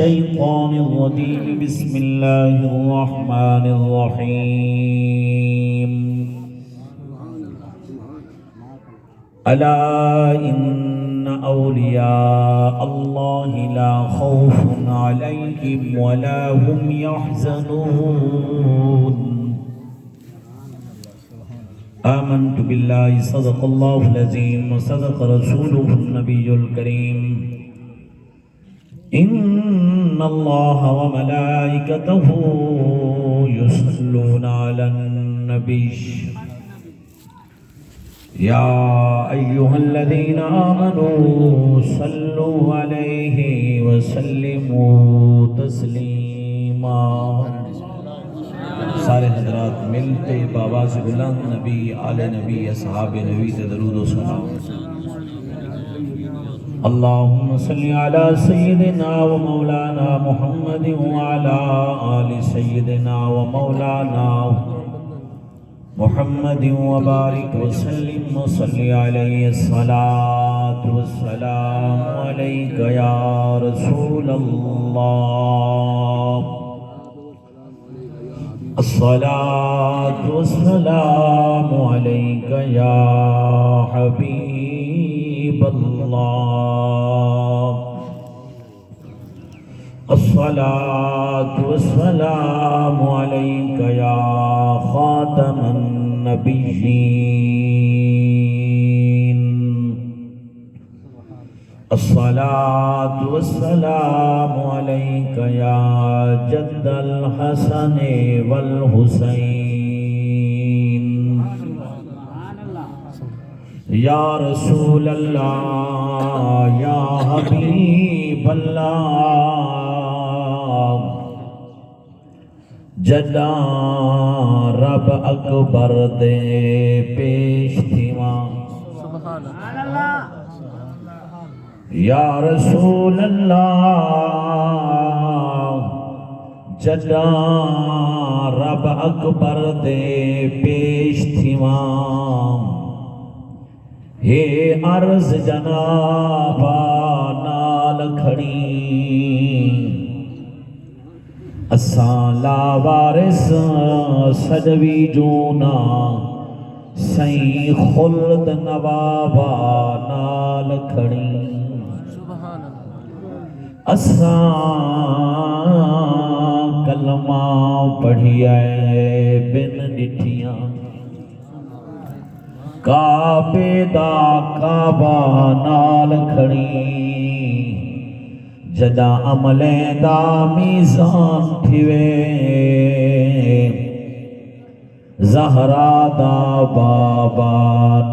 الشيطان الرجيم بسم الله الرحمن الرحيم ألا إن أولياء الله لا خوف عليهم ولا هم يحزنون آمنت بالله صدق الله العظيم وصدق رسوله النبي الكريم إن الله وملائكته يصلون على النبي يا أيها الذين آمنوا صلوا عليه وسلموا تسليما سارے حضرات ملتے بآواز بلند نبی آل نبی اصحاب نبی سے درود و سلام اللہم صلی علی سیدنا و مولانا محمد وعلا آل سیدنا و مولانا محمد وبارک وسلم وصلی علیہ الصلاة والسلام علیک یا رسول اللہ الصلاة والسلام عليك يا حبيب الله الصلاة والسلام عليك يا خاتم النبيين الصلاة والسلام عليك يا جد الحسن والحسين يا رسول الله يا حبيب الله جدا رب اکبر دے پیش تھیواں یا رسول اللہ جدا رب اکبر دے پیش تھیواں ہے عرض جنابا نال کھڑی اساں لا وارث سجوی جونا سائیں خلد نوابا نال کھڑی اساں کلمہ پڑھیا بن ڈٹھیاں کعبے دا کعبہ نال کھڑی جدا عملیں دا میزان تھیوے زہرا دا بابا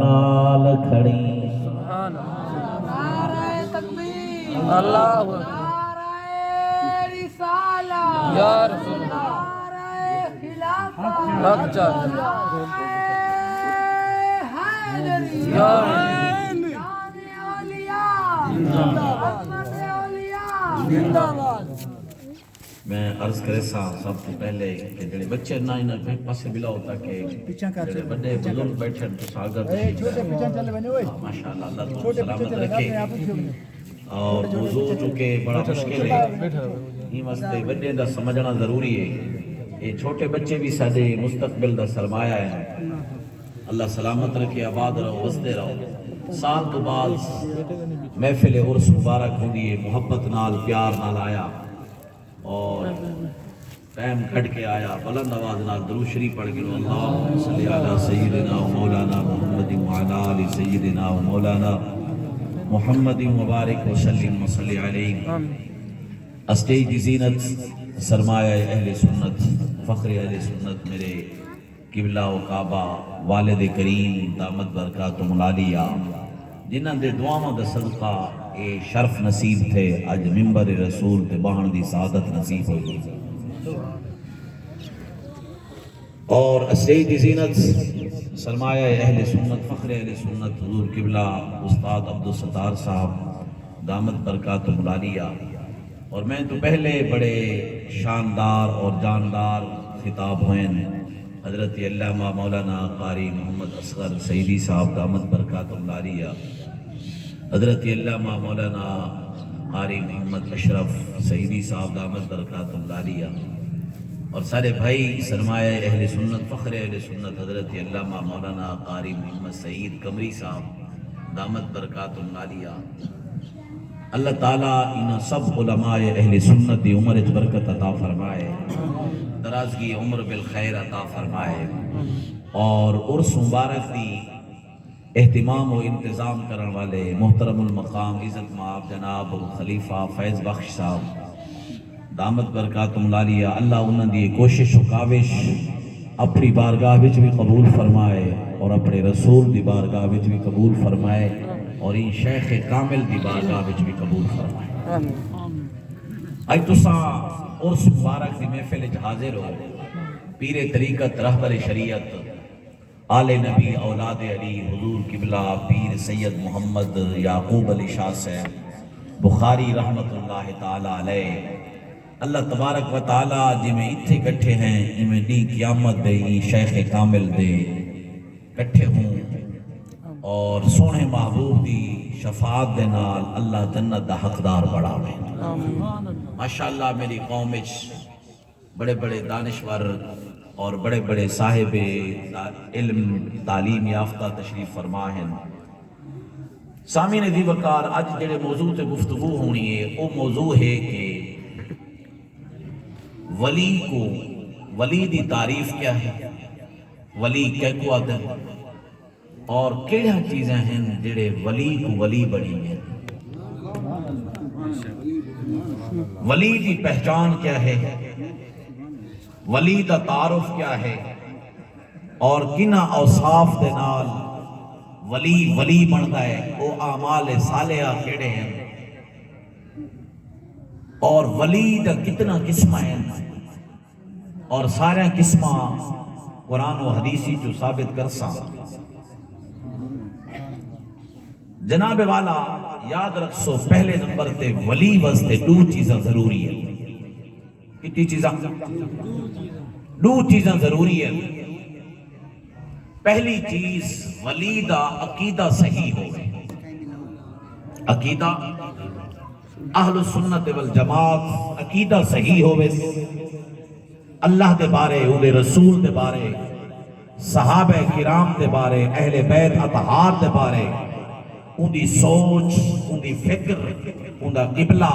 نال کھڑی اللہ یا رسول اللہ میں عرض کرے سب تو پہلے کہ جڑے بچے نہ پاسے بلا ہوتا کہ جڑے بڑے بزرگ بیٹھے تو ساگر ماشاءاللہ اللہ تو سلامت رکھے اور موضوع چونکہ بڑا مشکل ہے یہ واسطے بڑے دا سمجھنا ضروری ہے یہ چھوٹے بچے بھی سادے مستقبل دا سرمایہ ہے اللہ سلامت رکھے آباد رہو وستے رہو سال تو بعد محفل عرس مبارک ہوں گی محبت نال پیار نال آیا اور ٹائم کھڑ کے آیا بلند آواز نال درود شریف پڑھ کے اللہم صلی علی سیدنا و مولانا محمد وعلی آل سیدنا و مولانا محمد مبارک وسلم وصلی علیہ اسٹیج کی زینت سرمایہ اہل سنت فخر اہل سنت میرے قبلہ و کعبہ والد کریم دامت برکاتہم العالیہ جنہاں دے دعاواں دا صدقہ اے شرف نصیب تھے اج منبر رسول تے بہن دی سعادت نصیب ہوئی اور اسٹیج کی زینت سرمایہ اہل سنت فخر اہل سنت حضور قبلہ استاد عبدالستار صاحب دامت برکاتہم العالیہ اور میں تو پہلے بڑے شاندار اور جاندار خطاب ہوئے حضرت علامہ مولانا قاری محمد اصغر سیدی صاحب دامت برکاتہم العالیہ حضرت علامہ مولانا قاری محمد اشرف سعیدی صاحب دامت برکات اللہ علیہ، اور سارے بھائی سرمایہ اہل سنت، فخر اہل سنت حضرت علامہ مولانا قاری محمد سعید قمری صاحب دامت برکات اللہ علیہ۔ اللہ تعالیٰ ان سب علماء اہل سنت دی عمر اچ برکت عطا فرمائے، درازگی عمر بالخیر عطا فرمائے، اور عرس مبارک دی اہتمام و انتظام کرنے والے محترم المقام عزت مآب جناب خلیفہ فیض بخش صاحب دامت برکاتہم العالیہ، اللہ انہاں دی کوشش و کاوش اپنی بارگاہ وچ بھی قبول فرمائے اور اپنے رسول دی بارگاہ وچ بھی قبول فرمائے، اور ان شیخ کامل دی بارگاہ وچ بھی قبول فرمائے۔ اج تساں عرس مبارک دی محفل وچ حاضر ہو، پیر طریقت رہبر شریعت آل نبی اولاد علی حضور قبلہ پیر سید محمد یعقوب علی شاہ صاحب بخاری رحمت اللہ تعالی علیہ، اللہ تبارک و تعالی جی میں اتھے کٹھے ہیں جی دی قیامت دے شیخ کامل دے کٹھے ہوں، اور سونے محبوب دی شفاعت دے نال اللہ جنت دا حقدار بڑھاوے۔ ماشاءاللہ میری قوم وچ بڑے بڑے دانشور اور بڑے بڑے صاحب علم تعلیم یافتہ تشریف فرما ہیں۔ سامعین دی وقار اج جڑے موضوع تے گفتگو ہونی ہے وہ موضوع ہے کہ ولی دی تعریف کیا ہے، ولی کیا کو آتا ہے، اور کیڑا چیزیں ہیں جڑے ولی کو ولی بڑی ہیں، ولی دی پہچان کیا ہے، ولی دا تعارف کیا ہے، اور کنہ اوصاف دے نال ولی بنتا ہے، وہ اعمال صالحہ کیڑے ہیں، اور ولی دا کتنا قسم ہیں، اور سارے قسمہ قرآن و حدیثی جو ثابت کر سا۔ جناب والا یاد رکھ سو، پہلے نمبر تے ولی واسطے دو چیزاں ضروری ہے۔ کتنی چیزاں؟ دو چیزاں ضروری ہے۔ پہلی چیز ولی دا عقیدہ صحیح ہوئے، عقیدہ اہل سنت والجماعت عقیدہ صحیح ہوئے، اللہ دے بارے، اولے رسول دے بارے، صحابہ کرام دے بارے، اہل بیت اطہار دے بارے، ان دی سوچ، ان دی فکر، ان دا قبلہ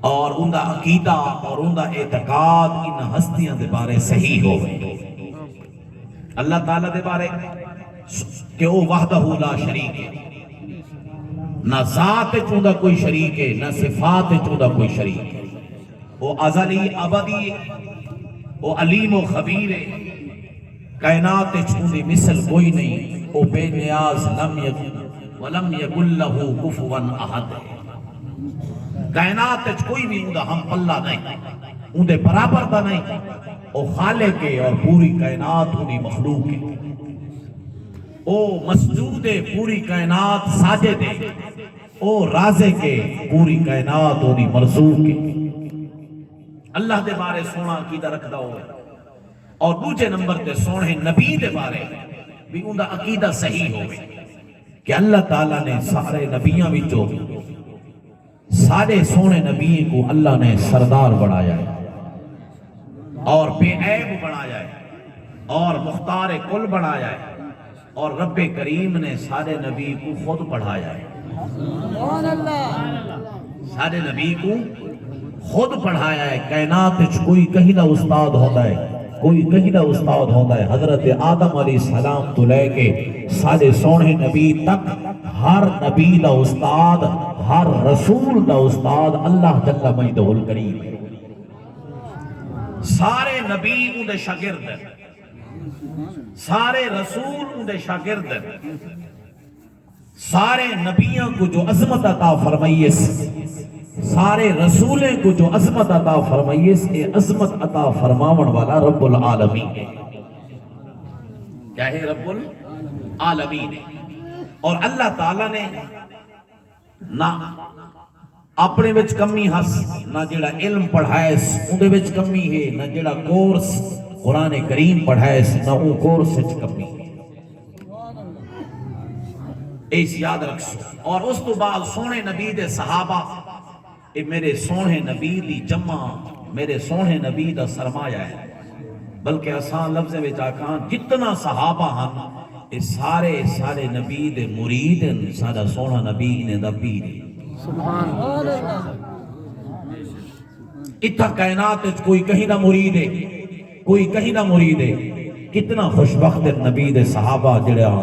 اور ان دا عقیدہ اور ان دا اعتقاد ان ہستیاں دے بارے صحیح ہوئے۔ اللہ تعالیٰ دے بارے کہ وہ وحدہ لا شریک ہے، نہ ذات چوندہ کوئی شریک ہے، نہ صفات چوندہ کوئی شریک ہے، وہ ازلی ابدی ہے، وہ علیم و خبیر ہے، کائنات چوندی مثل کوئی نہیں، وہ بے نیاز لم یکن ولم یکن لہو کفوا احد ہے، کائنات کوئی بھی اندہ ہم پلہ نہیں، اندے برابر دا نہیں، وہ خالق ہے اور پوری کائنات انہی مخلوق ہے، وہ مسجود ہے پوری کائنات ساجد ہے، وہ رازق ہے پوری کائنات انہی مرزوق ہے۔ اللہ دے بارے سونا عقیدہ رکھدا ہوئے، اور دوسرے نمبر تے سونے نبی دے بارے بھی اندہ عقیدہ صحیح ہوئے کہ اللہ تعالیٰ نے سارے نبیاں وچوں سارے سونے نبی کو اللہ نے سردار بنایا ہے اور بے عیب بنایا ہے اور مختار کل بنایا ہے، اور رب کریم نے سارے نبی کو خود پڑھایا ہے، سارے نبی کو خود پڑھایا ہے۔ کائنات کوئی کہیں نہ استاد ہوتا ہے، کوئی کہیں نہ استاد ہوتا ہے، حضرت آدم علیہ السلام تو لے کے سارے سونے نبی تک ہر نبی دا استاد، ہر رسول دا استاد اللہ جل مجدہ الکریم ہے۔ سارے نبی ان دے شاگرد ہیں، سارے رسول ان دے شاگرد ہیں، سارے نبیوں کو جو عظمت عطا فرمائیے، سارے رسولیں کو جو عظمت عطا فرمائیے، یہ عظمت عطا فرماون والا رب العالمین ہے۔ کیا ہے؟ رب العالمین ہے۔ اور اللہ تعالیٰ نے نہ اپنے وچ کمی ہس، نہ جڑا علم پڑھائیس اندے وچ کمی ہے، نہ جڑا کورس قرآن کریم پڑھائیس نہ وہ کورس وچ کمی ہے۔ اس یاد رکھو. اور اس تو بعد سونے نبی دے صحابہ اے میرے سونے نبی دی جمع میرے سونے نبی دا سرمایہ ہے. بلکہ آسان لفظ میں آکھاں جتنا صحابہ ہن اے سارے نبی دے مرید ہیں. سارا سونا نبی انہیں دا پیر ہے. سبحان اللہ. اتھا کائنات کوئی کہیں نہ مرید ہے, کوئی کہیں نہ مرید ہے. کتنا خوشبخت ہے نبی دے صحابہ جڑا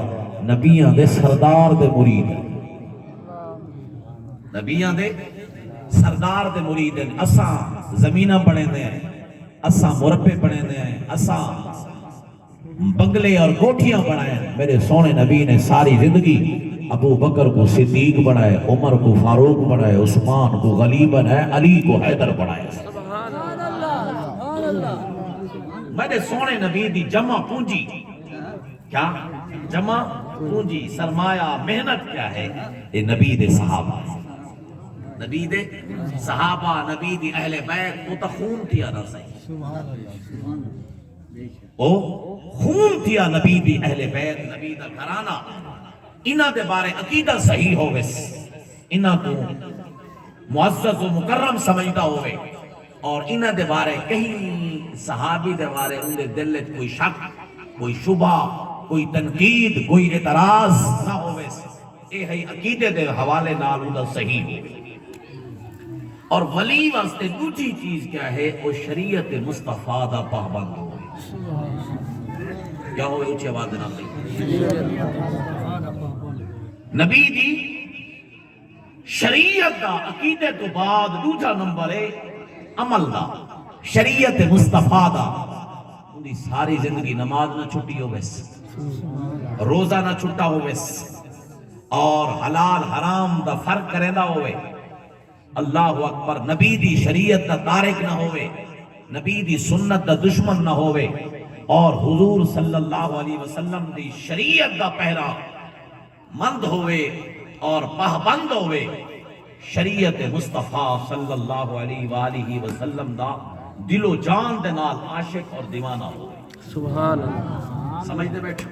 نبیاں دے سردار دے مرید ہیں. نبیاں دے سردار دے مرید ہیں. اساں زمینہ بنے دے ہیں, اساں مربے بنے دے ہیں, اساں بنگلے اور کوٹھیاں بنائے ہیں. میرے سونے نبی نے ساری زندگی ابو بکر کو صدیق بنائے, عمر کو فاروق بنائے, عثمان کو غلی بنائے, علی کو حیدر بنائے. سبحان اللہ. میرے سونے نبی دی جمع پونجی کیا؟ جمع پونجی سرمایہ محنت کیا ہے؟ یہ نبی دے صحابہ, نبی دے صحابہ, نبی دی اہل بیت. وہ تا خون تھیا نہ صحیح, او خون تھیا نبی دی اہل بیت, نبی دا گھرانہ. انہاں دے بارے عقیدہ صحیح ہوئے, انہاں کو معزز و مکرم سمجھتا ہوئے, اور انہاں دے بارے کہیں صحابی دے بارے ان دے دل وچ کوئی شک, کوئی شبہ, کوئی تنقید, کوئی اعتراض نہ ہوئے. اے ہے عقیدے دے حوالے نال انہاں صحیح ہوئے. اور ولی واسطے دوسری چیز کیا ہے؟ وہ شریعت مصطفیٰ دا پابند ہوئے. کیا ہوئے؟ اونچی آواز نہ کہیں. نبی دی شریعت دا عقیدے تو بعد دوسرا نمبر ہے عمل دا. شریعت مصطفیٰ دا انہی ساری زندگی نماز نہ چھٹی ہو بس, روزہ نہ چھٹا ہو بس, اور حلال حرام دا فرق کرنا ہوئے. اللہ اکبر. نبی دی شریعت دا تارک نہ ہوئے, نبی دی سنت دا دشمن نہ ہوئے, اور حضور صلی اللہ علیہ وسلم دی شریعت دا پہرا مند ہوئے اور پابند ہوئے. شریعت مصطفیٰ صلی اللہ علیہ وآلہ وسلم دا دل و جان دے نال عاشق اور دیوانہ ہوئے. سبحان اللہ. سمجھتے بیٹھو,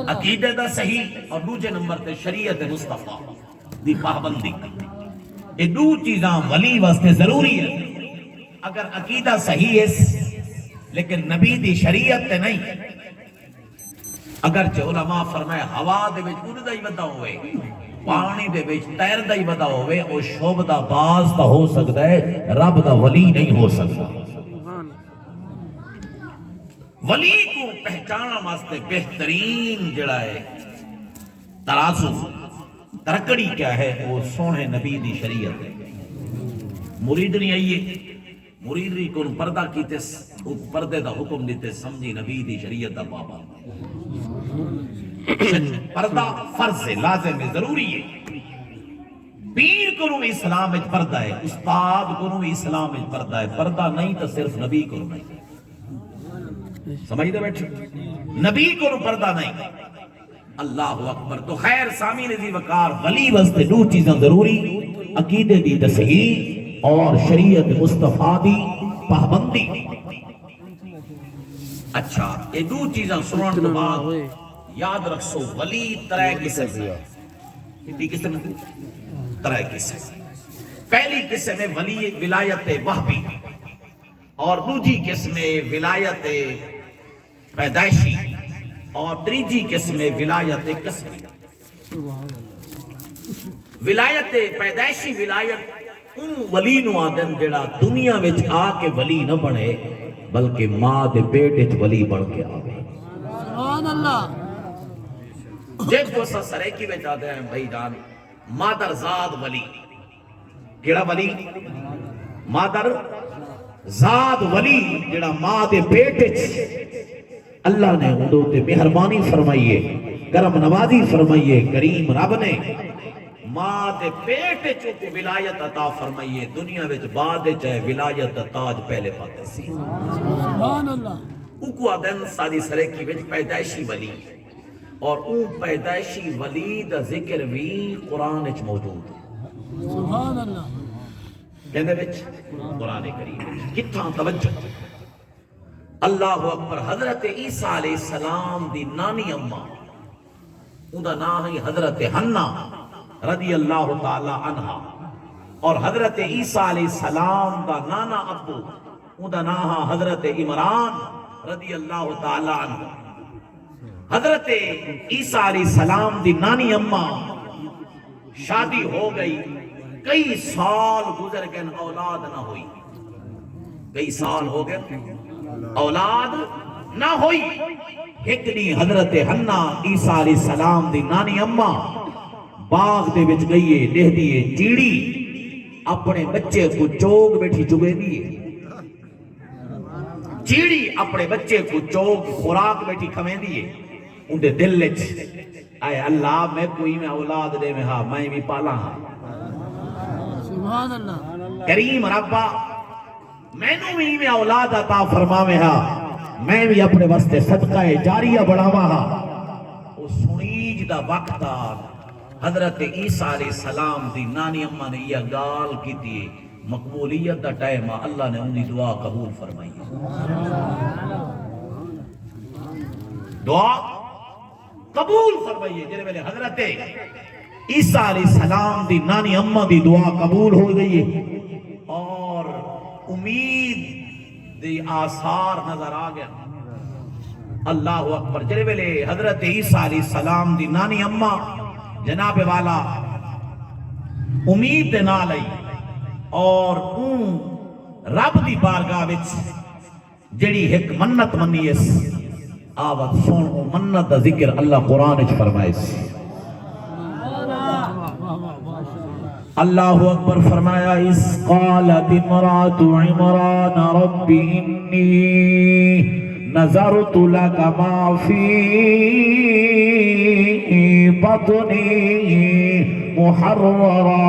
عقیدے دا صحیح, اور دوسرے نمبر تے شریعت مصطفیٰ دی پابندی. یہ دو چیزاں ولی واسطے ضروری ہے. اگر عقیدہ صحیح ہے لیکن نبی دی شریعت تے نہیں, اگرچہ علماء فرمائے ہوا دے وچ اڑدا ہی ودا ہوئے, پانی دے وچ تیردا ہی ودا ہوئے, او شوبدا باز تا ہو سکتا ہے, رب دا ولی نہیں ہو سکتا. ولی کو پہچانا واسطے بہترین جڑا ہے ترازو, ترکڑی کیا ہے؟ وہ سونے نبی دی شریعت ہے. مرید نہیں آئیے, مرید نہیں کون پردہ کیتے, پردے دا حکم دیتے, سمجھی نبی دی شریعت دا بابا. پردہ فرض ہے, لازم ہے, ضروری ہے. پیر کو بھی اسلام میں پردہ ہے, استاد کو بھی اسلام میں پردہ ہے. پردہ نہیں تو صرف نبی کو نہیں. سمجھ دے بیٹھے, نبی کو پردہ نہیں. اللہ اکبر. تو خیر سامعین عزیز وقار, ولی واسطے دو چیزاں ضروری, عقیدے دی تصحیح اور شریعت مصطفیٰ دی پابندی. اچھا, یہ دو چیزاں سنن تو بعد یاد رکھو ولی ترے قسم ہے. کتنی قسم ہے؟ ترے قسم. پہلی قسم ہے ولی ولایت وہبی, اور دوسری قسم ہے ولایت پیدائشی, اور تیسری قسم ہے ولایت کسبی. ولایت پیدائشی ولایت ان ولی نو آدن جڑا دنیا وچ آ کے ولی نہ بنے بلکہ ماں دے پیٹ وچ ولی بن کے آوے. سبحان اللہ. دیکھو سا سریکی میں جاتے ہیں بھائی جان, مادر زاد ولی. کیڑا ولی؟ مادر زاد ولی, جڑا ماں دے پیٹ وچ اللہ نے اندو تے مہربانی فرمائیے, کرم نوازی فرمائیے. کریم رب نے ماں دے پیٹ وچ ولایت عطا فرمائیے. دنیا وچ بعد چاہے ولایت دا تاج پہلے پاتے سی. سبحان اللہ. اوکو آدن ساری سریکی وچ پیدائشی ولی, اور اون پیدائشی ولی دا ذکر بھی قرآن وچ موجود ہے. سبحان اللہ. کہندے وچ قرآن کریم کتھاں توجہ. اللہ اکبر. حضرت عیسیٰ علیہ السلام دی نانی اماں اوندا نام ہے حضرت حنا رضی اللہ تعالی عنہ، اور حضرت عیسیٰ علیہ السلام دا نانا ابو اوندا نام ہے حضرت عمران رضی اللہ تعالی عنہ۔ حضرت عیسیٰ علیہ السلام دی نانی اماں شادی ہو گئی، کئی سال گزر گئے، اولاد نہ ہوئی، کئی سال ہو گئے اولاد نہ ہوئی۔ ایک دن حضرت حنا عیسیٰ علیہ السلام دی نانی اماں باغ دے وچ گئی ہے، دیکھ دیئے چیڑی اپنے بچے کو چوگ بیٹھی چگے دیئے، چیڑی اپنے بچے کو چوگ خوراک بیٹھی کھویں دیئے، ان دے دل لچ اے اللہ میں کوئی میں اولاد دے میں ہاں میں بھی پالا ہاں، سبحان اللہ کریم ربا میں نو بھی میں اولاد عطا فرماوے ہاں، میں بھی اپنے واسطے صدقہ جاریہ بڑھاوا ہاں۔ وہ سنیج دا وقت حضرت عیسیٰ علیہ السلام دی نانی اماں نے یہ گال کی تھی، مقبولیت دا ٹائم اللہ نے انہی دعا قبول فرمائی، دعا قبول فرمائیے جنہیں میں حضرت عیسیٰ علیہ السلام دی نانی اماں دی دعا قبول ہو گئی ہے، اور امید دی آثار نظر آ گیا۔ اللہ اکبر، جنہیں میں حضرت عیسیٰ علیہ السلام دی نانی اماں جناب والا امید دے نال آئی، اور رب دی بارگاہ وچ جڑی ایک منت منی اس آوت سن، منت دا ذکر اللہ قرآن وچ فرمائے سی۔ اللہ اکبر فرمایا، اس قالت امرات عمران رب انی نظرت لک ما فی بطنی محررا۔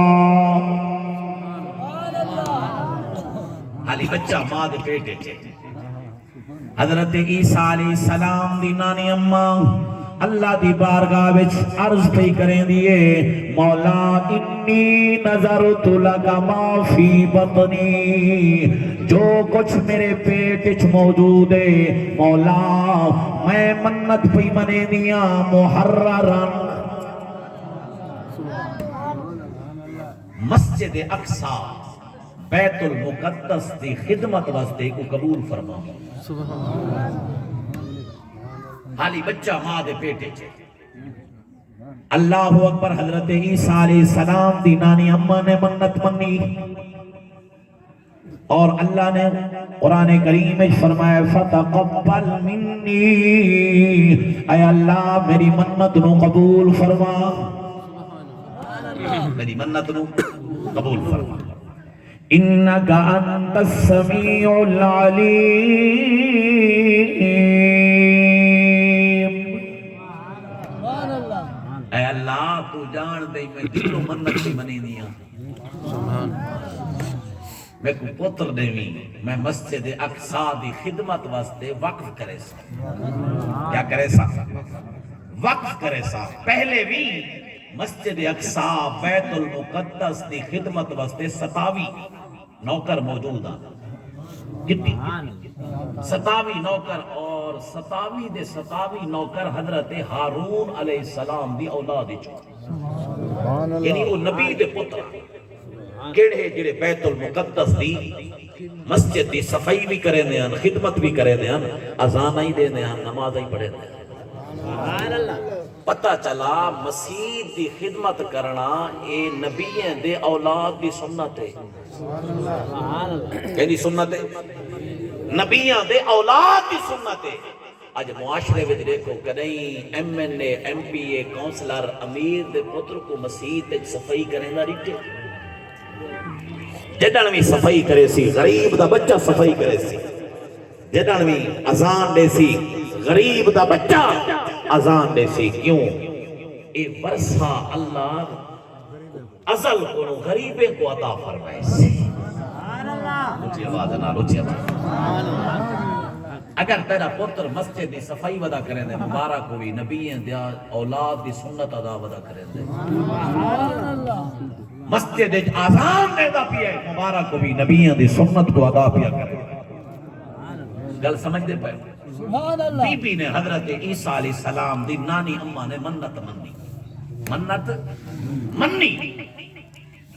حالی بچہ ماں دے پیٹے چھے، حضرت عیسیٰ علیہ السلام دی نانی اماں اللہ دی بارگاہ وچ عرض پہ کریں دیئے، مولا انی نظرت لک ما فی بطنی، جو کچھ میرے پیٹ وچ موجود ہے مولا میں منت پہ منے دیا، محررن مسجد اقصی بیت المقدس دی خدمت واسطے کو قبول فرما۔ حالی بچہ ماں دے پیٹے چھے، اللہ اکبر۔ حضرت عیسیٰ علیہ السلام دی نانی اماں نے منت منی، اور اللہ نے قرآن کریم میں فرمایا فتقبل منی، اے اللہ میری منت نو قبول فرما، میری منت نو قبول فرما۔ انکا انت السمیع العلیم، اے اللہ تو جان دے میں دلو منت کی منی دیا، میں کو پتر دیوی، میں مسجد اقصی دی خدمت واسطے وقف کرے سا۔ کیا کرے سا؟ وقف کرے سا۔ پہلے بھی مسجد اقصی بیت المقدس دی خدمت واسطے 27 نوکر موجود ہیں، کتنی 27 نوکر، اور 27 دے 27 نوکر حضرت ہارون علیہ السلام دی اولاد چکے، یعنی وہ نبی دے پتر کیڑے جڑے بیت المقدس دی مسجد دی صفائی بھی کرے دے ہیں، خدمت بھی کرے دے ہیں، اذان ہی دے دے ہیں، نماز ہی پڑھے دے ہیں۔ پتہ چلا مسجد دی خدمت کرنا اے نبیوں دے اولاد دی سنت ہے، کہنی سنت ہے؟ نبیوں دے اولاد دی سنت ہے۔ آج معاشرے میں دیکھو کہیں ایم این اے، ایم پی اے، کونسلر، امیر دے پتر کو مسجد تے صفائی کریں دا ریٹے، جدن بھی صفائی کرے سی غریب دا بچہ صفائی کرے سی، جدن بھی اذان دے سی غریب دا بچہ اذان دے سی۔ کیوں؟ اے ورثہ اللہ ازل کو غریبے کو عطا فرمائے سی۔ اچھی آواز نہ اچھی آواز۔ اگر تیرا پتر مسجد دی صفائی ودا کریں دے، مبارک ہوئی، نبییں دیا اولاد دی سنت ادا ودا کریں دے، مسجد آزان دے دا پیا ہے، مبارک ہوئی، نبییں دی سنت کو ادا پیا کریں۔ گل سمجھ دے پائے؟ سبحان بی اللہ بی نے حضرت عیسیٰ علیہ السلام دی نانی اماں نے منت منی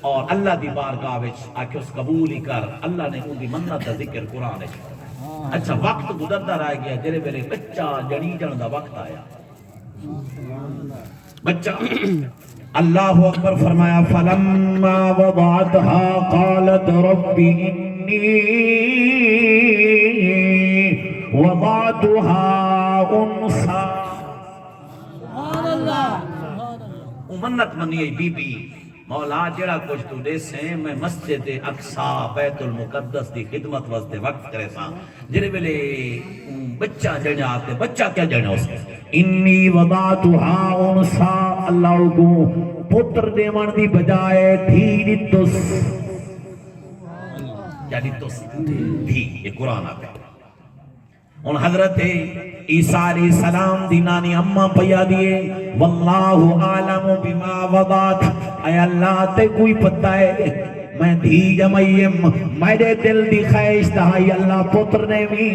اور اللہ دی بارگاہ وچ آکے اس قبول ہی کر اللہ نے ان دی منت دا ذکر قرآن وچ فرمایا۔ اچھا وقت گزرتا رہ گیا جڑے ویلے بچہ جڑی جان دا وقت آیا بچہ اللہ اکبر فرمایا فلما وضعتها قالت رب انی وضعتها انثى سبحان اللہ سبحان اللہ منت منی بی بی مولا جڑا کچھ تو دے سے میں مسجد اقصا بیت المقدس دی خدمت واسطے وقت کرے سا جڑے ویلے بچہ جڑا تے بچہ کیا جڑا اس انی وضعتها انثى اللہ کو پتر دیوان دی بجائے دھی دتس کیا دتس دھی یہ قرآن آتا ہے ان حضرت عیسیٰ علیہ السلام دی نانی اماں پیا دیئے واللہ عالم بما وضعت اے اللہ تے کوئی پتہ ہے میں دھی جمعیم میرے دل دی خواہش تہائی اللہ پتر نے بھی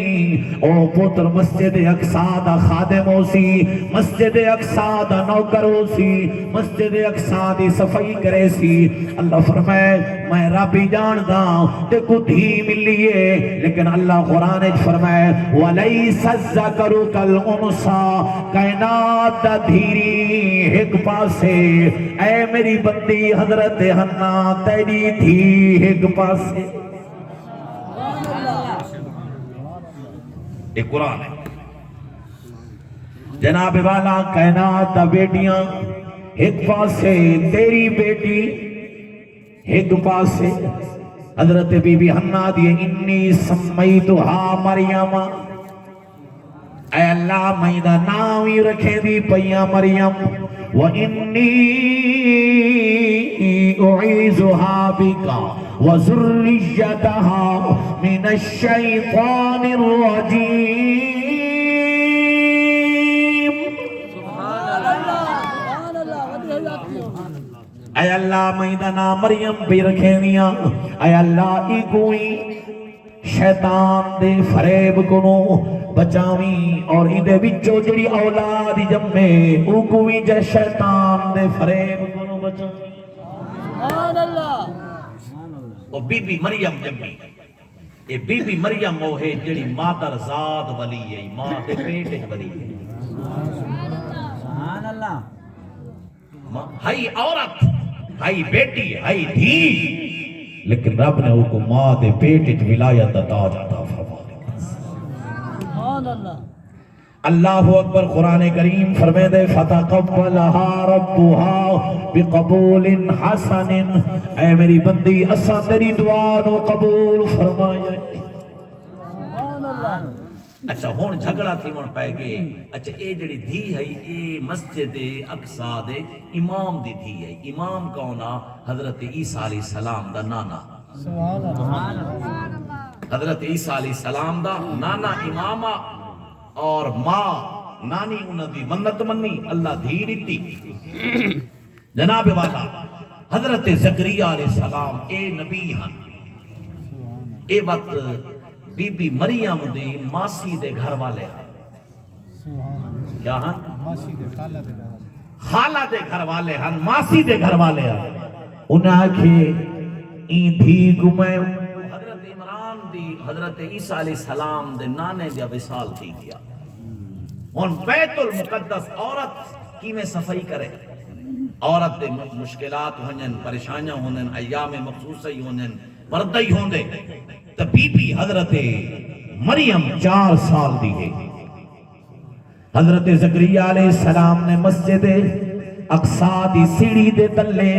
او پتر مسجد اقصا دا خادم ہو سی مسجد اقصا دا نوکر ہو سی مسجد اقصا دی صفائی کرے سی اللہ فرمائے میں ربی جان دا تے کو دھی ملیے لیکن اللہ قرآن فرمائے وَلَيْسَ الذَّكَرُ كَالْأُنثَىٰ کائنات دا دھیری ایک پاسے اے میری بندی حضرت حنا تیری دھی ایک پاسے ایک قرآن ہے جناب والا کائنات دا بیٹیاں ایک پاسے تیری بیٹی ایک پاسے حضرت بی بی حنا دی انی سمیتہا مریم اے اللہ میں دا نامی رکھے دی پیا مریم وَإِنِّي أُعِيذُهَا بِكَ وَذُرِّيَّتَهَا مِنَ الشَّيْطَانِ الرَّجِيمِ سبحان اللہ اے اللہ میں دا نام مریم بھی رکھے دیا اے اللہ ای کوئی شیطان دے فریب کنو بچاویں اور ایدے بچو جڑی اولاد جمے او کوئی جے شیطان دے فریب کنو بچاویں سبحان اللہ او بی بی مریم جمے اے بی بی مریم وہ ہے جڑی مادر ذات ولی ہے ماں دے پیٹ ولی ہے سبحان اللہ ہائی عورت ہائی بیٹی ہائی دھی لیکن رب نے وہ کو ماں دے پیٹ ولایت دا تاج عطا فرما دیا سبحان اللہ اللہ اکبر قرآن کریم فرمائے دے فتقبلها ربها بقبول حسن اے میری بندی اسا تیری دعا نو قبول فرمائے سبحان اللہ اچھا ہون جھگڑا تھی من پائے گئے اچھا اے جڑی دھی ہے اے مسجد اقصا دے امام دی دھی ہے امام کونا حضرت عیسیٰ علیہ السلام دا نانا سبحان اللہ حضرت عیسیٰ علیہ السلام دا نانا امامہ اور ماں نانی انہوں دی منت منی اللہ دھی دیتی جناب والا حضرت زکریا علیہ السلام اے نبی ہن اے وقت بی بی مریم دی ماسی دے گھر والے ہیں کیا ہن خالہ دے گھر والے ہیں ماسی دے گھر والے ہیں انہیں آکھے این دھی گمائے حضرت عمران دی حضرت عیسیٰ علیہ السلام دے نانے دیا وصال تھی گیا ان بیت المقدس عورت کی میں صفائی کرے عورت دے مشکلات ہونن پریشانیاں ہونن ایام مخصوص ہی ہونن پردہ ہی ہوندے تو بی بی حضرت مریم 4 سال دی ہے حضرت زکریا علیہ السلام نے مسجد اقصا دی سیڑھی دے تلے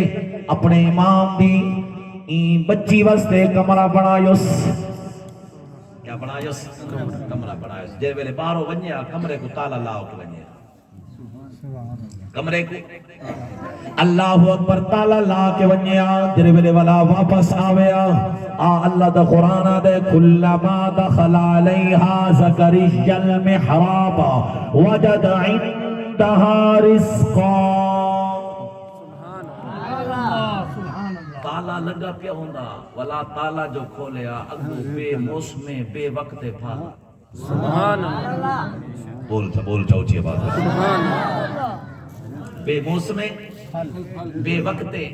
اپنے امام دی بچی واسطے کمرہ بنایوس کیا بنایوس کمرہ بنایوس جے ویلے باہروں ونیا کمرے کو تالا لاؤ کے ونیا کمرے کو اللہ اکبر تالا لا کے ونیا جے ویلے والا واپس آویا اللہ دا قرآن دے کلما دخل علیہا زکریا المحراب وجد عندها رزقا تالا لگا پیا ہوندا ولا تالا جو کھولیا اگو بے موسمے بے وقت پھل سبحان اللہ بول چاو چی بات سبحان اللہ بے موسمے بے وقتے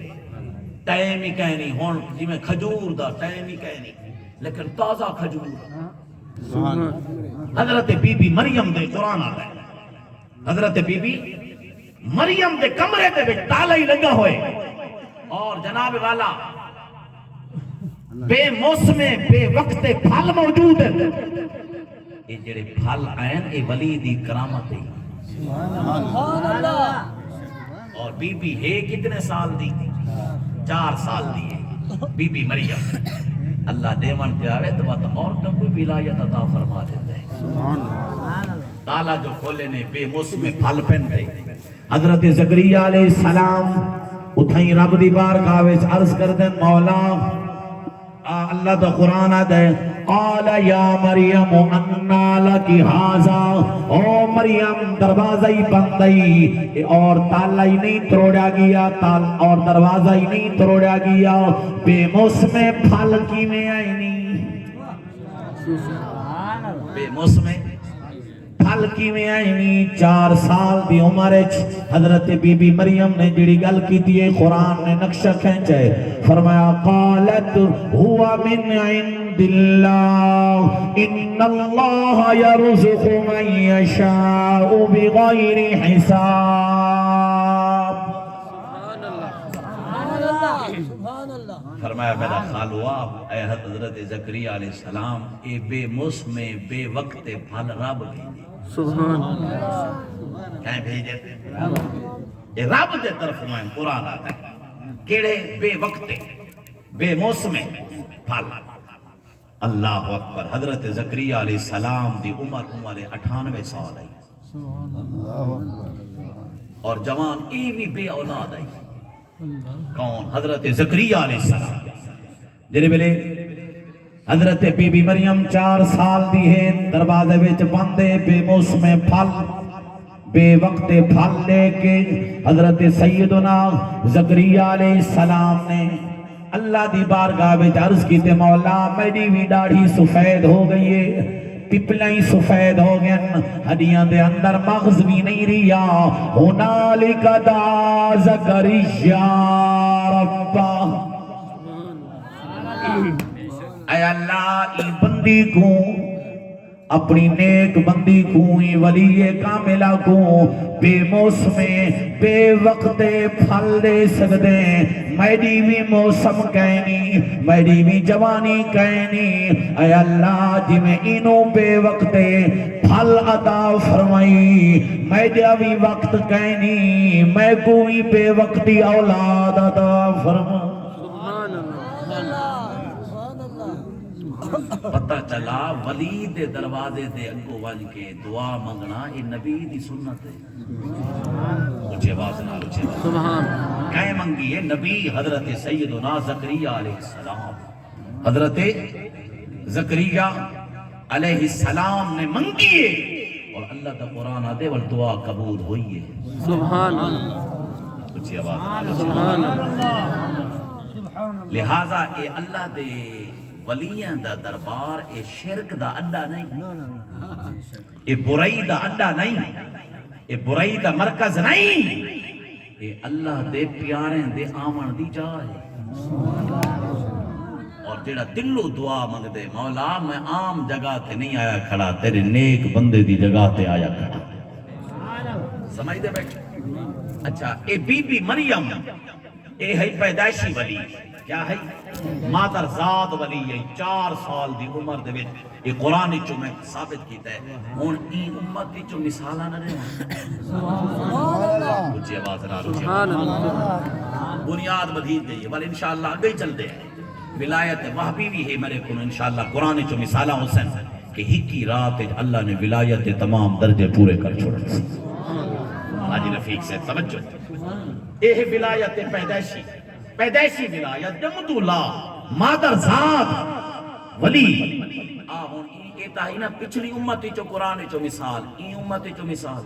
ٹائم ہی کہنی ہون جی میں کھجور دا ٹائم ہی کہنی لیکن تازہ کھجور حضرت بی بی مریم دے قرآن آتا ہے حضرت بی بی مریم دے کمرے دے بے تالا ہی لگا ہوئے اور جناب والا بے موسمے بے وقتے پھل موجود ہے یہ جڑے پھل آئین اے ولی دی کرامت ہے سبحان اللہ اور بی بی ہے کتنے سال دی 4 سال دی ہے بی بی مریم اللہ دیوان پہ آوے تو بات عورتوں کو ولایت عطا فرما دیتے ہیں تالا جو کھولے نے بے موسم میں پھل پہن گئے حضرت زکریہ علیہ السلام اتھائیں رب دی بارگاہ وچ عرض کر دیں مولا اللہ دا قرآن آدھے قال یا مریم انا لکی حازا او مریم دروازہ ہی بند ہی اور تالا ہی نہیں تروڑا گیا اور دروازہ ہی نہیں تروڑا گیا بے موسم پھل کی میں آئی نہیں بے موسم پھل کی میں آئی نہیں 4 سال دی عمر حضرت بی بی مریم نے جڑی گل کی دیئے قرآن نے نقشہ کھینچے فرمایا قالت ہوا من عند اللہ ان اللہ یرزق من یشاء بغیر حساب سبحان اللہ فرمایا میرا خالوا اے حضرت زکریا علیہ السلام اے بے موسم بے وقت پھل رب بھیجے سبحان اللہ کہیں بھیجے اے رب دے طرف میں قرآن آتا ہے کیڑے بے وقت بے موسم پھل اللہ اکبر حضرت زکریا علیہ السلام دی عمر 98 سال ہے اور جوان ای بھی بے اولاد ہے کون حضرت زکریا علیہ السلام جنہی بلے حضرت بی بی مریم 4 سال دی ہے دروازے وچ بندے بے موسم پھل بے وقت پھل لے کے حضرت سیدنا زکریا علیہ السلام نے اللہ دی بارگاہ وچ عرض کی تے مولا میری بھی داڑھی سفید ہو گئی ہے پپلائیں سفید ہو گئن ہڈیاں دے اندر مغز بھی نہیں ریا ہنالک دا زکریا ربا اے اللہ ای بندی کو اپنی نیک بندی کو ای ولی کاملہ کو بے موسم بے وقت پھل دے سکتے میری بھی موسم کہنی میری بھی جوانی کہنی اے اللہ جی میں انہوں بے وقت پھل عطا فرمائی میرا بھی وقت کہنی میں کوئی بے وقتی اولاد عطا فرمائی پتہ چلا ولی دے دروازے دے انگو ون کے دعا منگنا یہ نبی دی سنت ہے اچھے باز نال اچھے باز کہیں منگی ہے نبی حضرت سیدنا زکریہ علیہ السلام حضرت زکریہ علیہ السلام نے منگی ہے اور اللہ تا قرآن آدھے والدعا قبول ہوئی ہے سبحان اللہ اچھے باز سبحان اللہ لہذا اے اللہ دے ولیاں دا دربار اے شرک دا اڈا نہیں اے برائی دا اڈا نہیں اے برائی دا مرکز نہیں اے اللہ دے پیاریں دے آمن دی جا ہے اور جڑا دلو دعا مانگ دے مولا میں عام جگہ تے نہیں آیا کھڑا تیرے نیک بندے دی جگہ تے آیا کھڑا سمجھ دے بیٹھ اچھا اے بی بی مریم اے ہے پیدائشی ولی کیا ہے مادر ذات ولی ہے 4 سال دی عمر دے وچ یہ قرآن چو میں ثابت کیتا ہے ہن ای امت چو مثالاں نہ رہے اونچی آواز نال سبحان اللہ بنیاد مزید گئی ہے بل انشاءاللہ آگے چلتے ہیں ولایت وہبی بھی ہے میرے کو انشاءاللہ قرآن چو مثالاں حسن کہ ہکی رات اللہ نے ولایت تمام درجے پورے کر چھوڑے حاجی رفیق سے توجہ اے ہے ولایت پیدائشی ولایت جمد اللہ مادر ذات ولی آہون ای تاہی نا پچھلی امتی چو قرآن چو مثال ای امتی چو مثال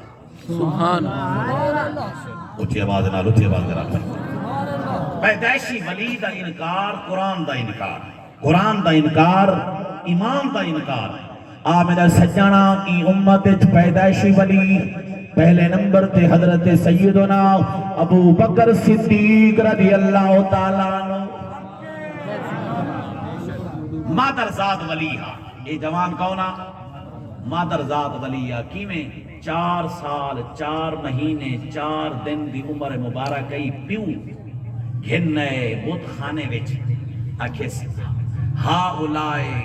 سبحان اللہ اچھی آواز نال اچھی آواز نال پیدائشی ولی دا انکار قرآن دا انکار قرآن دا انکار ایمان دا انکار میرا سجانہ کی امت پیدائشی ولی پہلے نمبر تے حضرت سیدنا ابو بکر صدیق رضی اللہ تعالیٰ عنہ مادرزاد ولی ہاں یہ جوان کونا مادرزاد ولی ہاں کی میں 4 سال 4 مہینے 4 دن دی عمر مبارکی پیو گھننے بت خانے وچ اکھس ہا اولائے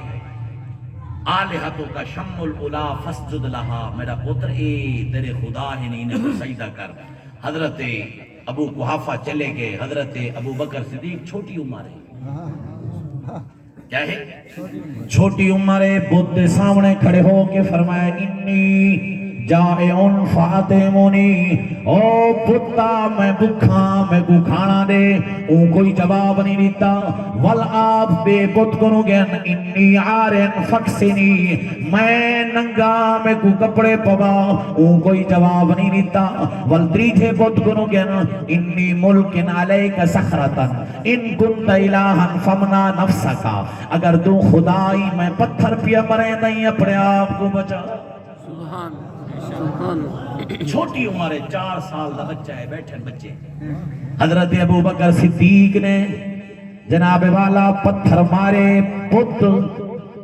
آلہتوں کا شم الاولا فسجد لہا میرا پتر اے تیرے خدا ہے نہیں انہیں سجدہ کر حضرت ابو قحافہ چلے گئے حضرت ابو بکر صدیق چھوٹی عمر ہے کیا ہے چھوٹی عمر ہے بدھ سامنے کھڑے ہو کے فرمایا انی جائعن فاطمونی او پتا میں بکھا میں کو کھانا دے اون کوئی جواب نہیں دیتا والآب بے بت کنو گین انی عارن فکسنی میں ننگا میں کو کپڑے پوا اون کوئی جواب نہیں دیتا والتریجے بت کنو گین انی ملکن علیک سخرتن ان کنت الہن فمنا نفسکا اگر تو خدائی میں پتھر پیا مرے نہیں اپنے آپ کو بچا سبحان چھوٹی عمر ہے 4 سال دا بچہ ہے بیٹھے بچے حضرت ابو بکر صدیق نے جناب والا پتھر مارے پت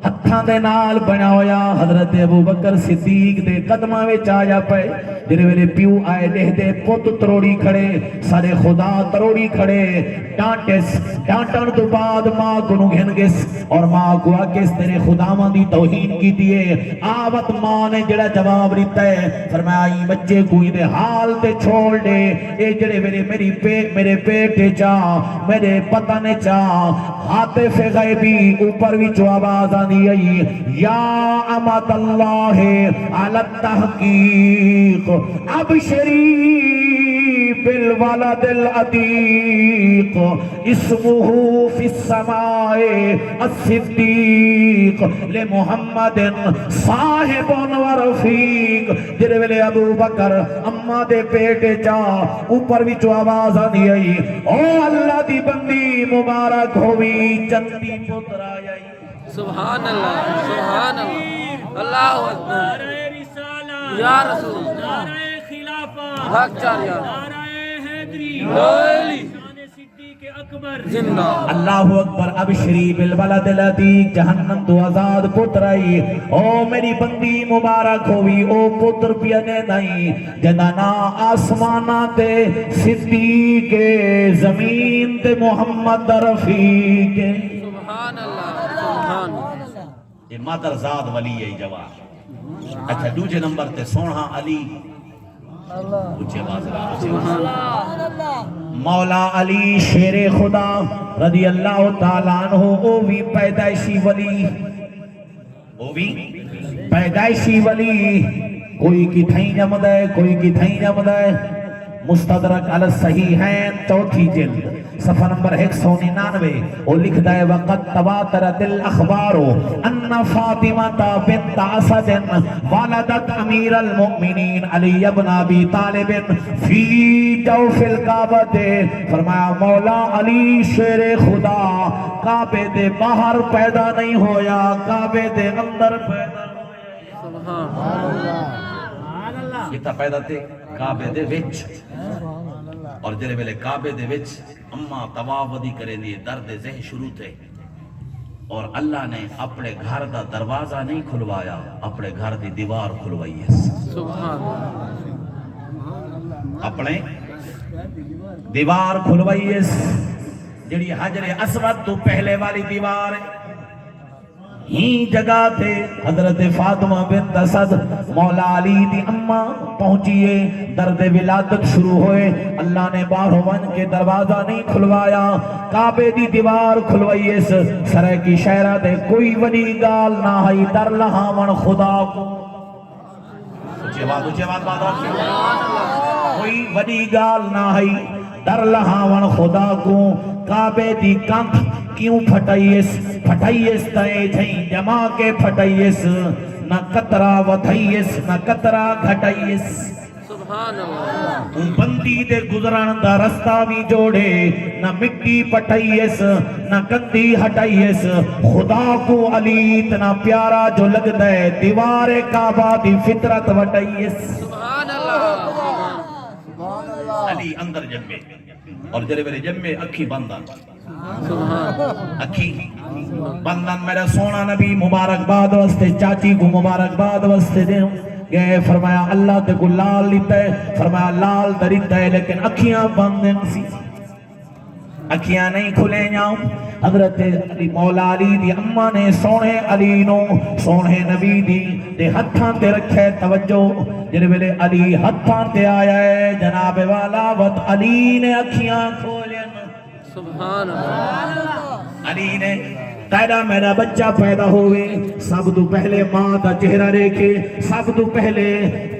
ہتھاں دے نال بنا ہویا حضرت ابو بکر صدیق دے قدماں وچ آیا پے جڑے ویلے پیو آئے لہ دے پت تروڑی کھڑے سارے خدا تروڑی کھڑے ڈانٹس ڈانٹن تو بعد ماں کو گھن گس اور ماں کو آکس تیرے خداواں دی توہین کی دیے آوت ماں نے جڑا جواب دیتا ہے فرمایا بچے کو دے حال تے چھوڑ دے اے جڑے ویلے میرے پیٹ چا میرے پتن چا حاطف غیبی اوپر وچ آواز آندی یا امت اللہ علی التحقیق ابشری بالولد العتیق اسمہ فی السماء الصدیق لمحمد صاحب و رفیق جڑے ویلے ابو بکر اما دے پیٹ چا اوپر وچ آواز آندی آئی او اللہ دی بندی مبارک ہوئی چندی پتر آئی سبحان اللہ اللہ اکبر یا رسول نعرہ خلافہ حق چار یا نعرہ حیدری علی صدیق اکبر زندہ اللہ اکبر ابشری بالولد العتیق جہنم تو آزاد پتر آئی او میری بندی مبارک ہوئی او پتر پینے نہیں جدنا آسمانہ تے صدیق زمین تے محمد رفیق سبحان اللہ سبحان یہ مادرزاد ولی ہے جوان اچھا دوجے نمبر تے سونا علی اچھے باز مولا علی شیر خدا رضی اللہ تعالیٰ عنہ او بھی پیدائشی ولی او بھی پیدائشی ولی کوئی کی تھیں جمد ہے کوئی کی تھیں جمد ہے مستدرک علی الصحیحین 4 جلد صفحہ نمبر 199 اور لکھتا ہے وقت تواترت الاخبار ان فاطمہ بنت اسد والدت امیر المؤمنین علی ابن ابی طالب فی جوف الکعبہ فرمایا مولا علی شیر خدا کعبے دے باہر پیدا نہیں ہویا کعبے دے اندر پیدا ہویا سبحان اللہ کتا پیدا تے کعبے دے وچ اور جلے ویلے کعبے دے وچ اما طواف ودی کرے دیئے درد ذہن شروع تھے اور اللہ نے اپنے گھر دا دروازہ نہیں کھلوایا اپنے گھر دی دیوار کھلوائی ہے سبحان اپنے دیوار کھلوائی ہے جڑی حجر اسود تو پہلے والی دیوار ہے ہی جگہ تھے حضرت فاطمہ بنت اسد مولا علی دی اماں پہنچیے درد ولادت شروع ہوئے اللہ نے باہر ون کے دروازہ نہیں کھلوایا کعبے دی دیوار کھلوائیے سرے کی شہرہ دے کوئی ولی گال نہ ہی در لہاون خدا کو اچھے بات کوئی ولی گال نہ ہی در لہاون خدا کو کعبے دی کانکھ کیوں پھٹائیس تائے تھیں جما کے پھٹائیس نہ قطرہ ودھائیس نہ قطرہ گھٹائیس سبحان اللہ بندی دے گزران دا رستہ بھی جوڑے نہ مٹی پٹائیس نہ کندی ہٹائیس خدا کو علی اتنا پیارا جو لگتا ہے دیوار کعبہ دی فطرت وٹائیس سبحان اللہ علی اندر جمے اور جرے میرے جمے اکھی بندن سبحان اکھی بندن میرا سونا نبی مبارکباد واسطے چاچی کو مبارکباد واسطے دیں گئے فرمایا اللہ تے کو لال لیتا ہے فرمایا لال دریتا ہے لیکن اکھیاں بندیں سی اکھیاں نہیں کھلے جاؤں حضرت علی مولا علی دی اممہ نے سونے علی نو سونے نبی دی تے ہتھاں تے رکھے توجہ جنہے ویلے علی ہتھاں تے آیا ہے جناب والا وقت علی نے اکھیاں کھولیں سبحان اللہ علی نے قیدہ میرا بچہ پیدا ہوئے سب تو پہلے ماں دا چہرہ ریکھے سب تو پہلے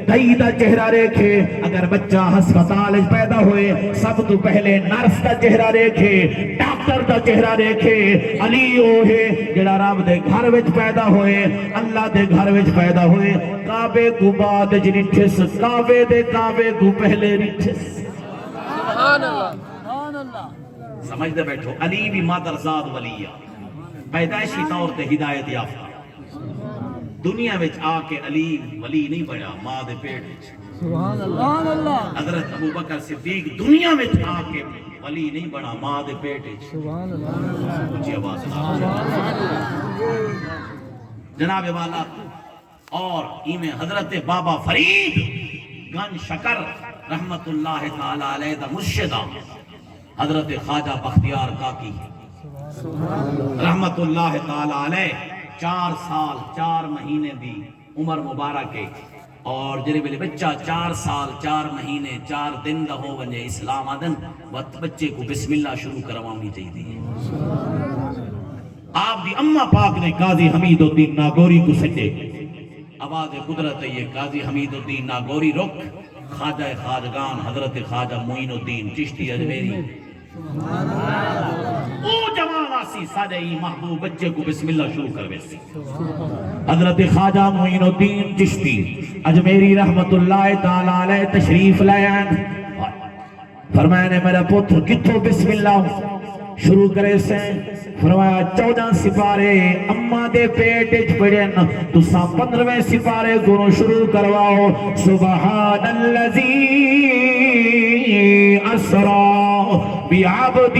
دائی دا چہرہ ریکھے اگر بچہ ہسپتال پیدا ہوئے سب تو پہلے نرس دا چہرہ ریکھے ڈاکٹر دا چہرہ ریکھے علی اوہے جڑا رب دے گھر وچ پیدا ہوئے اللہ دے گھر وچ پیدا ہوئے کعبے کو بعد جنٹھس کعبے دے کعبے کو پہلے رٹھس سبحان اللہ سمجھ دے بیٹھو علی بھی مادرزاد ولیہ پیدائشی طور تے ہدایت یافتہ دنیا وچ آ کے علی ولی نہیں بڑا ماں دے پیٹ وچ سبحان اللہ حضرت ابو بکر صدیق دنیا وچ آ کے ولی نہیں بڑا ماں دے پیٹ وچ سبحان اللہ اونچی آواز نہ جناب والا اور ایمیں حضرت بابا فرید گن شکر رحمت اللہ تعالی علیہ دا مرشدہ حضرت خواجہ بختیار کاکی رحمت اللہ تعالی علیہ 4 سال 4 مہینے دی عمر مبارک ہے اور جنہے بلے بچہ 4 سال 4 مہینے 4 دن دا ہو ونجے اسلام آدن وقت بچے کو بسم اللہ شروع کروانی چاہیے آپ دی اممہ پاک نے قاضی حمید الدین ناگوری کو سجے آواز قدرت ہے یہ قاضی حمید الدین ناگوری رک خواجہ خواجگان حضرت خواجہ معین الدین چشتی اجمیری او جوان آسی ساجہ ہی محبوب بچے کو بسم اللہ شروع کر بیسی حضرت خواجہ معین الدین چشتی اجمیری رحمت اللہ تعالی علیہ تشریف لائن فرمایا نے میرا پتر کتھو بسم اللہ شروع کرے سے فرمایا 14 سپارے اممہ دے پیٹج پڑھیں تو 15ویں سپارے گنو شروع کرواؤ سبحان اللذی اسرا بعبدہ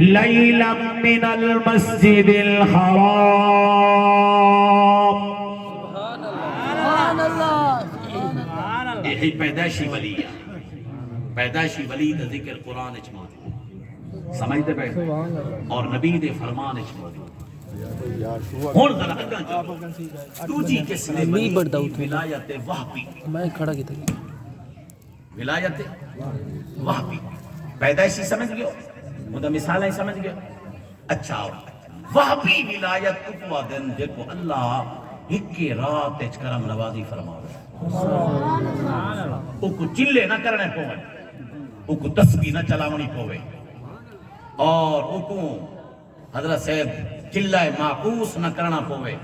لیلا من المسجد الحرام یہی پیدائشی ولی ہے پیدائشی ولی دا ذکر قرآن اچ موجود سمجھتے بیٹھے اور نبی دے فرمان اچ موجود ہون ذرا اگاں چلو دوجی قسم ولی ولایت وحبی میں کھڑا کی تھی ولایت وحبی پیدائشی سمجھ گئے مدہ مثالیں سمجھ گئے اچھا وحبی ولایت اکوا دن جب اللہ ہکی رات اچ کرم نوازی فرماوے اوکو چلے نہ کرنے پوے اوکو تسبیح نہ چلاونی پوے اور اوکو حضرت صاحب چلائے معقوس نہ کرنا پوے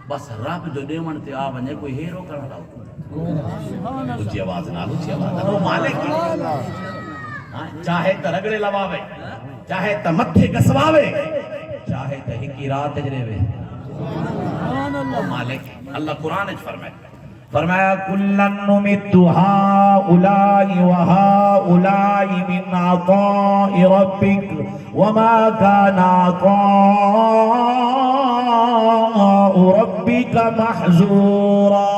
بس رب جو دیون تے آ ونجے کوئی ہیرو کرنا لاؤ اچھی آواز نال اچھی آواز نال وہ مالک کی چاہے تا رگڑے لواوے چاہے تا متھے کسواوے چاہے تا ہکی رات اجرے وے وہ مالک اللہ قرآن اچھ فرمایا کلن نمت هؤلاء وهؤلاء من عطاء ربك وما كان عطاء ربك محظورا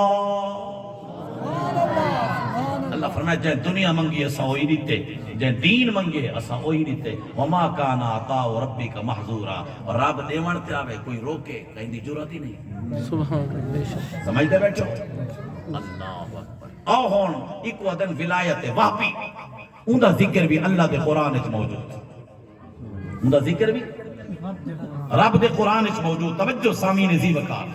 اللہ فرمایا جائے دنیا منگی اسا ہوئی دیتے جائے دین منگے اسا ہوئی دیتے وما كان عطاء ربك محظورا اور رب دیوان تے آوے کوئی روکے کہیں دی جرات ہی نہیں سبحان اللہ سمجھتے بیٹھو اللہ اکبر آؤ ہون ایک وعدن ولایت وحبی اندہ ذکر بھی اللہ دے قرآن اچ موجود اندہ ذکر بھی رب دے قرآن اچ موجود توجہ سامین زی وکار